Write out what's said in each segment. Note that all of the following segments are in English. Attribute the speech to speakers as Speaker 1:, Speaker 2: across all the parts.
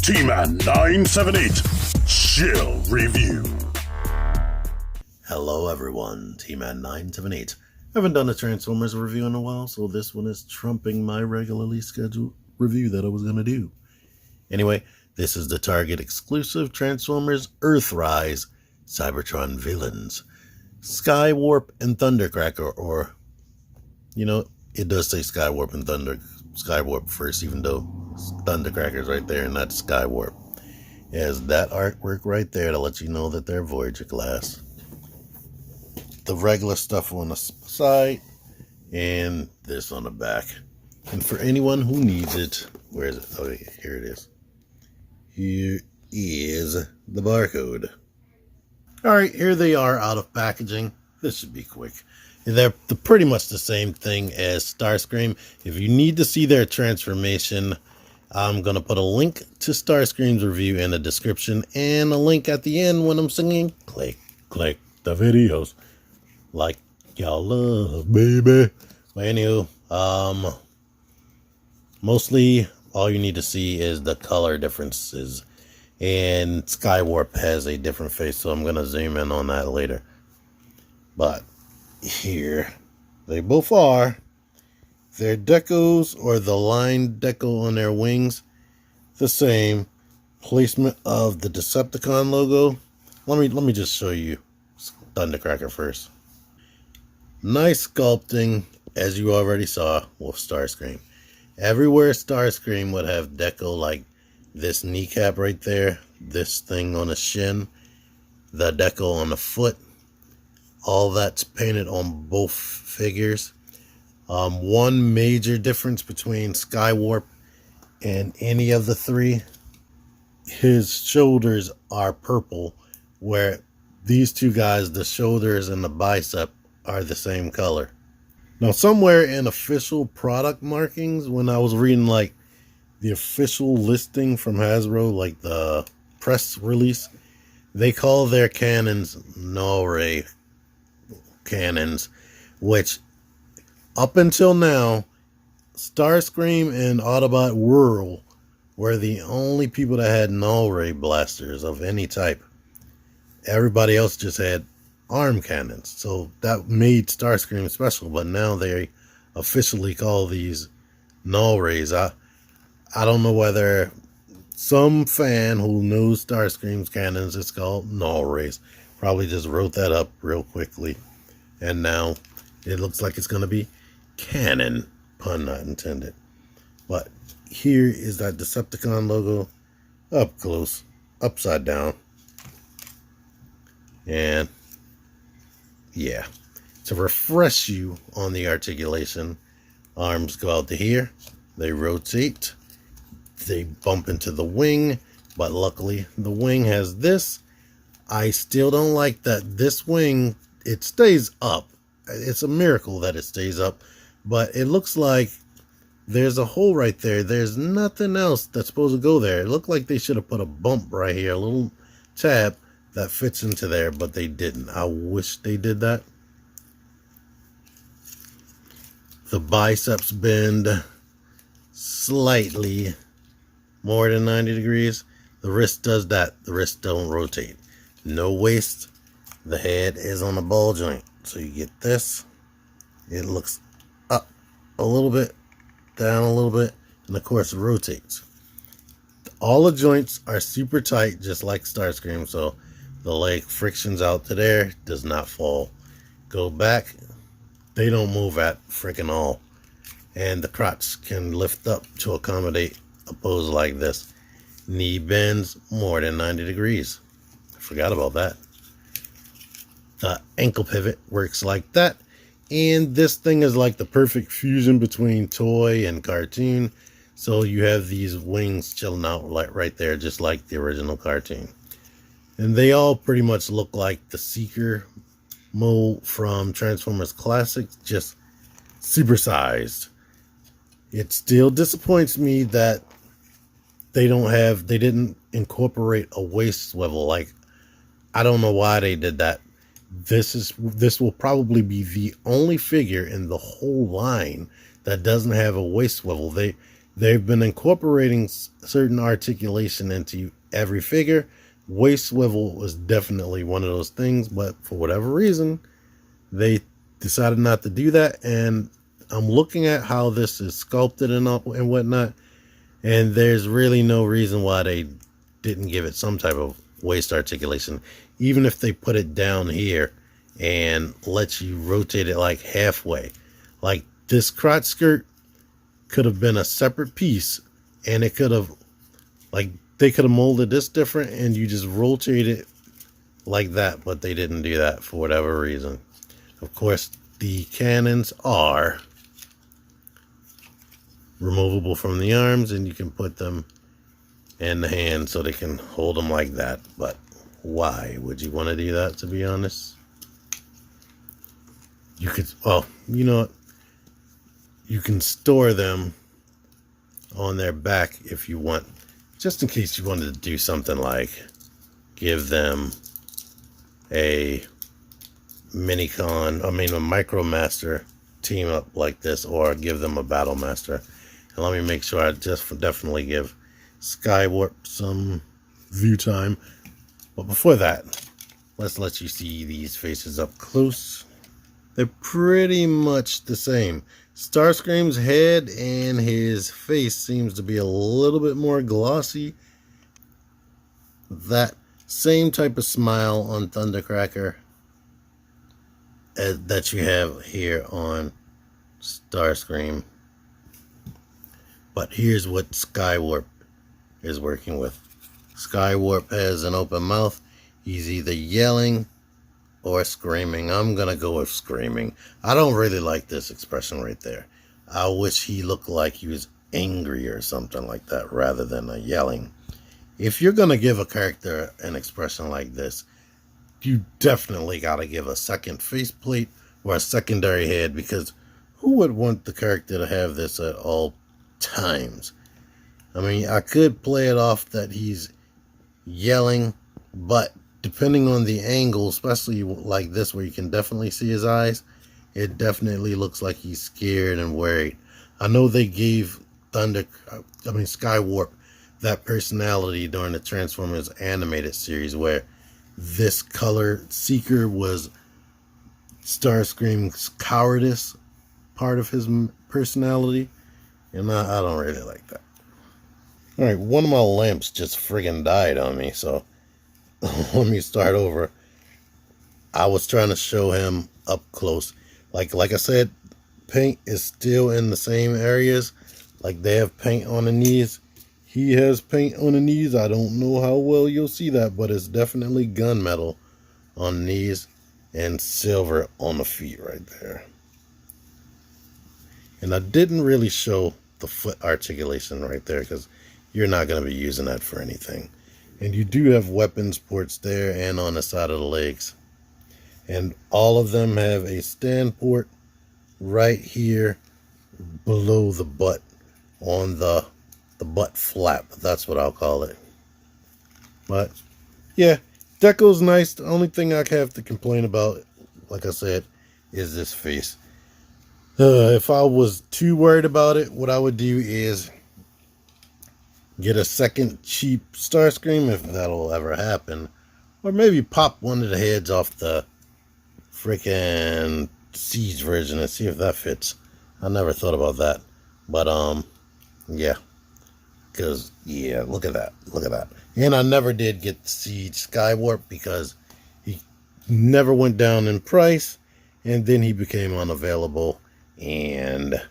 Speaker 1: T-Man 978 Chill Review.
Speaker 2: Hello everyone, T-Man 978. I haven't done a Transformers review in a while, so this one is trumping my regularly scheduled review that I was going to do. Anyway, this is the Target exclusive Transformers Earthrise Cybertron villains. Skywarp and Thundercracker, or, you know, it does say Skywarp and Skywarp first, even though Thundercracker's right there and that's Skywarp. It has that artwork right there to let you know that they're Voyager class. The regular stuff on the side and this on the back. And for anyone who needs it, where is it? Oh, yeah, here it is. Here is the barcode. Alright, here they are out of packaging. This should be quick. They're pretty much the same thing as Starscream. If you need to see their transformation, I'm going to put a link to Starscream's review in the description and a link at the end when I'm singing. Click the videos like y'all love, baby. But anywho, mostly all you need to see is the color differences. And Skywarp has a different face, so I'm going to zoom in on that later. But here they both are. Their decos, or the line deco on their wings, the same. Placement of the Decepticon logo. Let me just show you Thundercracker first. Nice sculpting, as you already saw with Starscream. Everywhere Starscream would have deco like this kneecap right there, this thing on the shin, the deco on the foot, all that's painted on both figures. One major difference between Skywarp and any of the three, his shoulders are purple, where these two guys, the shoulders and the bicep, are the same color. Now, somewhere in official product markings, when I was reading like the official listing from Hasbro, like the press release, they call their cannons null ray cannons, which up until now, Starscream and Autobot World were the only people that had null ray blasters of any type. Everybody else just had arm cannons, so that made Starscream special. But now they officially call these null rays. I don't know whether some fan who knows Starscream's cannons, it's called null rays, probably just wrote that up real quickly, and now it looks like it's going to be canon, pun not intended. But here is that Decepticon logo up close, upside down, and yeah, to refresh you on the articulation, arms go out to here, they rotate, they bump into the wing, but luckily the wing has this. I still don't like that this wing, it stays up. It's a miracle that it stays up, but it looks like there's a hole right there. There's nothing else that's supposed to go there. It looked like they should have put a bump right here, a little tab that fits into there, but they didn't. I wish they did that. The biceps bend slightly more than 90 degrees. The wrist does that. The wrist don't rotate. No waist. The head is on the ball joint. So you get this. It looks up a little bit, down a little bit, and of course it rotates. All the joints are super tight, just like Starscream, so the leg frictions out to there, does not fall. Go back, they don't move at freaking all. And the crotch can lift up to accommodate a pose like this. Knee bends more than 90 degrees. I forgot about that. The ankle pivot works like that. And this thing is like the perfect fusion between toy and cartoon. So you have these wings chilling out right there, just like the original cartoon. And they all pretty much look like the Seeker mold from Transformers Classics, just supersized. It still disappoints me that they didn't incorporate a waist swivel. Like, I don't know why they did that. This will probably be the only figure in the whole line that doesn't have a waist swivel. They've been incorporating certain articulation into every figure. Waist swivel was definitely one of those things, but for whatever reason, they decided not to do that. And I'm looking at how this is sculpted and whatnot, and there's really no reason why they didn't give it some type of waist articulation, even if they put it down here and let you rotate it like halfway. Like this crotch skirt could have been a separate piece, and it could have, like, they could have molded this different and you just rotate it like that, but they didn't do that for whatever reason. Of course, the cannons are removable from the arms, and you can put them in the hand so they can hold them like that. But why would you want to do that, to be honest? You could, well, you know what? You can store them on their back if you want, just in case you wanted to do something like give them a a Micromaster team up like this, or give them a Battle Master. And let me make sure I just definitely give Skywarp some view time. But before that, let's let you see these faces up close. They're pretty much the same. Starscream's head and his face seems to be a little bit more glossy. That same type of smile on Thundercracker that you have here on Starscream. But here's what Skywarp is working with. Skywarp has an open mouth. He's either yelling or screaming. I'm gonna go with screaming. I don't really like this expression right there. I wish he looked like he was angry or something like that rather than a yelling. If you're gonna give a character an expression like this, you definitely gotta give a second faceplate or a secondary head, because who would want the character to have this at all times? I mean, I could play it off that he's yelling, but depending on the angle, especially like this where you can definitely see his eyes, it definitely looks like he's scared and worried. I know they gave Skywarp that personality during the Transformers animated series, where this color seeker was Starscream's cowardice part of his personality, and I don't really like that. Alright, one of my lamps just friggin' died on me, so let me start over. I was trying to show him up close. Like I said, paint is still in the same areas. Like they have paint on the knees. He has paint on the knees. I don't know how well you'll see that, but it's definitely gunmetal on the knees and silver on the feet right there. And I didn't really show the foot articulation right there because you're not going to be using that for anything. And you do have weapons ports there and on the side of the legs. And all of them have a stand port right here below the butt, on the butt flap. That's what I'll call it. But yeah, deco's nice. The only thing I have to complain about, like I said, is this face. If I was too worried about it, what I would do is get a second cheap Starscream, if that'll ever happen, or maybe pop one of the heads off the freaking Siege version and see if that fits. I never thought about that, but yeah, because yeah, look at that, and I never did get the Siege Skywarp because he never went down in price, and then he became unavailable. And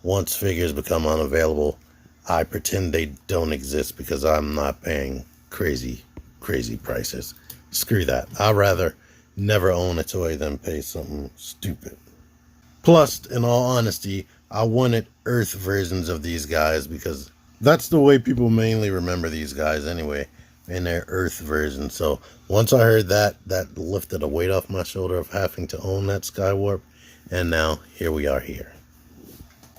Speaker 2: once figures become unavailable, I pretend they don't exist because I'm not paying crazy prices. Screw that. I'd rather never own a toy than pay something stupid. Plus, in all honesty, I wanted Earth versions of these guys because that's the way people mainly remember these guys anyway, in their Earth version. So once I heard that lifted a weight off my shoulder of having to own that Skywarp. And now, here we are here.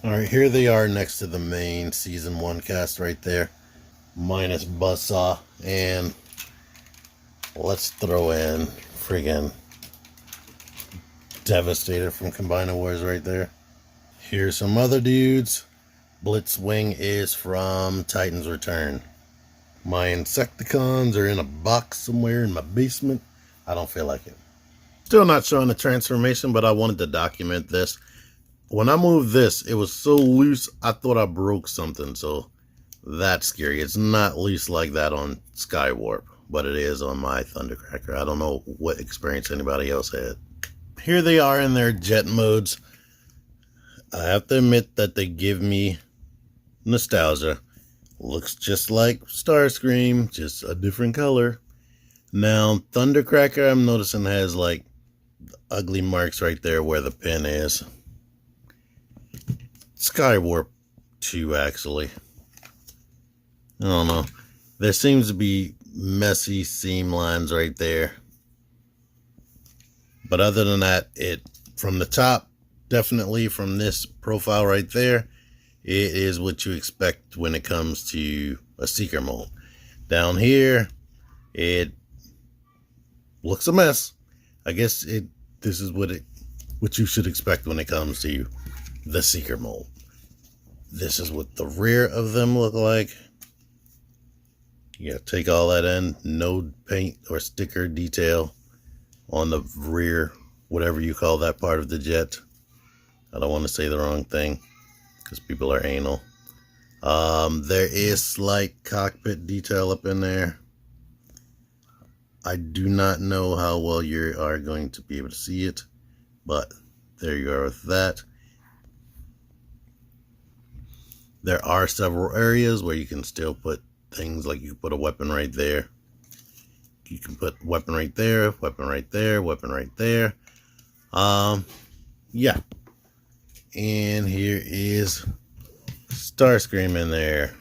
Speaker 2: Alright, here they are next to the main Season 1 cast right there. Minus Buzzsaw. And let's throw in friggin' Devastator from Combiner Wars right there. Here's some other dudes. Blitzwing is from Titan's Return. My Insecticons are in a box somewhere in my basement. I don't feel like it. Still not showing the transformation, but I wanted to document this. When I moved this, it was so loose, I thought I broke something, so that's scary. It's not loose like that on Skywarp, but it is on my Thundercracker. I don't know what experience anybody else had. Here they are in their jet modes. I have to admit that they give me nostalgia. Looks just like Starscream, just a different color. Now, Thundercracker, I'm noticing has like ugly marks right there where the pin is. Skywarp too, actually. I don't know. There seems to be messy seam lines right there. But other than that, it from the top, definitely from this profile right there, it is what you expect when it comes to a Seeker mold. Down here, it looks a mess. I guess this is what you should expect when it comes to the Seeker mold. This is what the rear of them look like. Yeah, take all that in. No paint or sticker detail on the rear, whatever you call that part of the jet. I don't want to say the wrong thing because people are anal. There is slight cockpit detail up in there. I do not know how well you are going to be able to see it, but there you are with that. There are several areas where you can still put things, like you can put a weapon right there. You can put weapon right there, weapon right there, weapon right there. Yeah. And here is Starscream in there.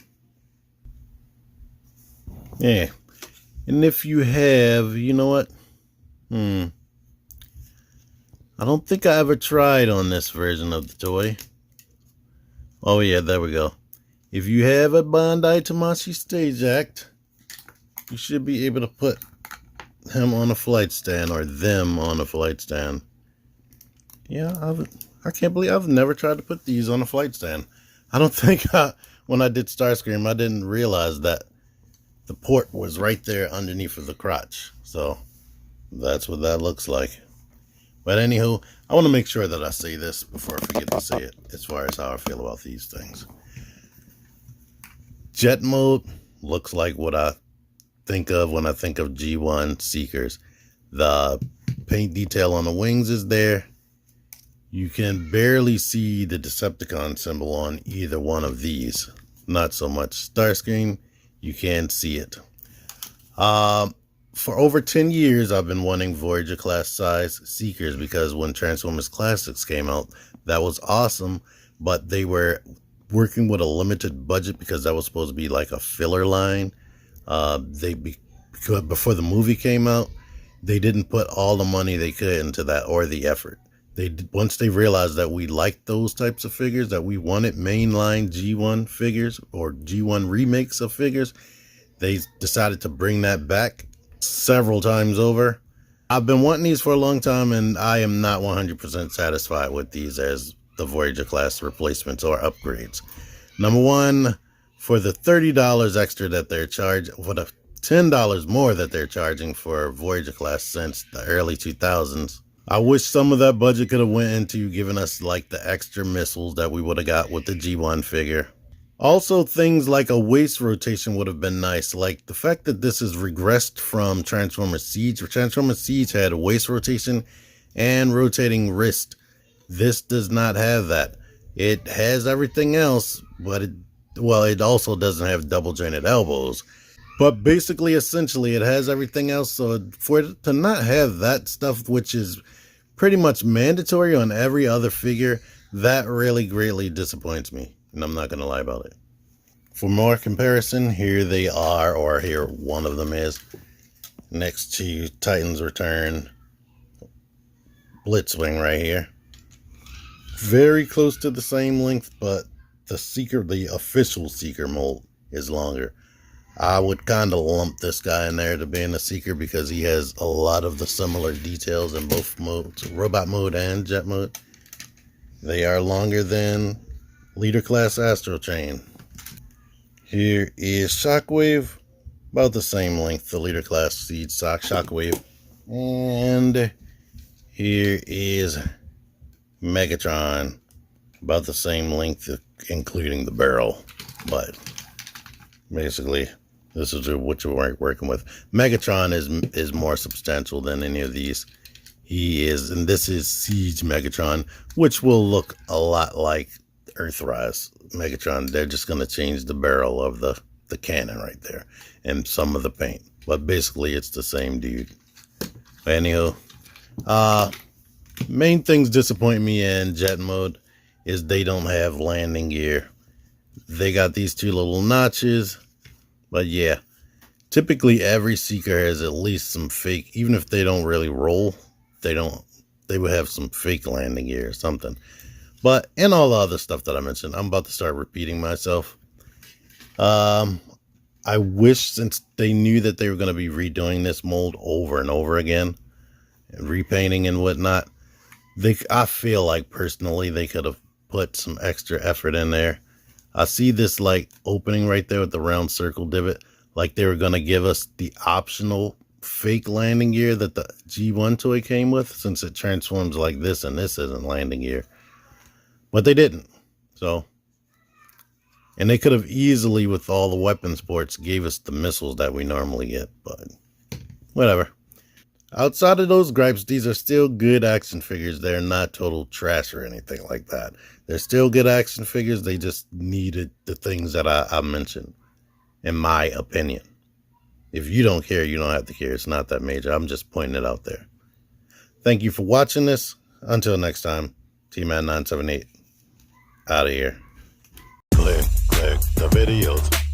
Speaker 2: Yeah. And if you have, you know what? I don't think I ever tried on this version of the toy. Oh yeah, there we go. If you have a Bandai Tamashii Stage Act, you should be able to put him on a flight stand, or them on a flight stand. Yeah, I can't believe I've never tried to put these on a flight stand. I don't think when I did Starscream, I didn't realize that the port was right there underneath of the crotch. So that's what that looks like. But anywho, I want to make sure that I say this before I forget to say it, as far as how I feel about these things. Jet mode looks like what I think of when I think of G1 Seekers. The paint detail on the wings is there. You can barely see the Decepticon symbol on either one of these. Not so much Starscream. You can see it. For over 10 years, I've been wanting Voyager class size Seekers, because when Transformers Classics came out, that was awesome, but they were working with a limited budget because that was supposed to be like a filler line. Before the movie came out, they didn't put all the money they could into that, or the effort. Once they realized that we liked those types of figures, that we wanted mainline G1 figures or G1 remakes of figures, they decided to bring that back several times over. I've been wanting these for a long time, and I am not 100% satisfied with these as the Voyager class replacements or upgrades. Number one, for the $30 extra that they're charging, for the $10 more that they're charging for Voyager class since the early 2000s, I wish some of that budget could have went into giving us like the extra missiles that we would have got with the G1 figure. Also, things like a waist rotation would have been nice. Like the fact that this is regressed from Transformers Siege. Transformers Siege had a waist rotation and rotating wrist. This does not have that. It has everything else, but it also doesn't have double jointed elbows. But basically, essentially, it has everything else. So for it to not have that stuff, which is pretty much mandatory on every other figure, that really greatly disappoints me. And I'm not going to lie about it. For more comparison, here they are, or here one of them is, next to Titan's Return Blitzwing right here. Very close to the same length, but the official Seeker mold is longer. I would kind of lump this guy in there to being a Seeker because he has a lot of the similar details in both modes, robot mode and jet mode. They are longer than Leader Class Astro Chain. Here is Shockwave, about the same length, the Leader Class Seed Sock Shockwave. And here is Megatron, about the same length, including the barrel. But basically, this is what you're working with. Megatron is more substantial than any of these. He is, and this is Siege Megatron, which will look a lot like Earthrise Megatron. They're just going to change the barrel of the cannon right there and some of the paint. But basically, it's the same dude. Anywho, main things disappoint me in jet mode is they don't have landing gear. They got these two little notches, but yeah, typically every Seeker has at least some fake, even if they don't really roll, they would have some fake landing gear or something. But and all the other stuff that I mentioned, I'm about to start repeating myself. I wish, since they knew that they were going to be redoing this mold over and over again and repainting and whatnot, I feel like personally they could have put some extra effort in there. I see this like opening right there with the round circle divot, like they were going to give us the optional fake landing gear that the G1 toy came with, since it transforms like this and this isn't landing gear. But they didn't. So, and they could have easily, with all the weapon sports, gave us the missiles that we normally get, but whatever. Outside of those gripes, these are still good action figures. They're not total trash or anything like that. They're still good action figures. They just needed the things that I mentioned, in my opinion. If you don't care, you don't have to care. It's not that major. I'm just pointing it out there. Thank you for watching this. Until next time, T-Man 978 out of here. Click the videos.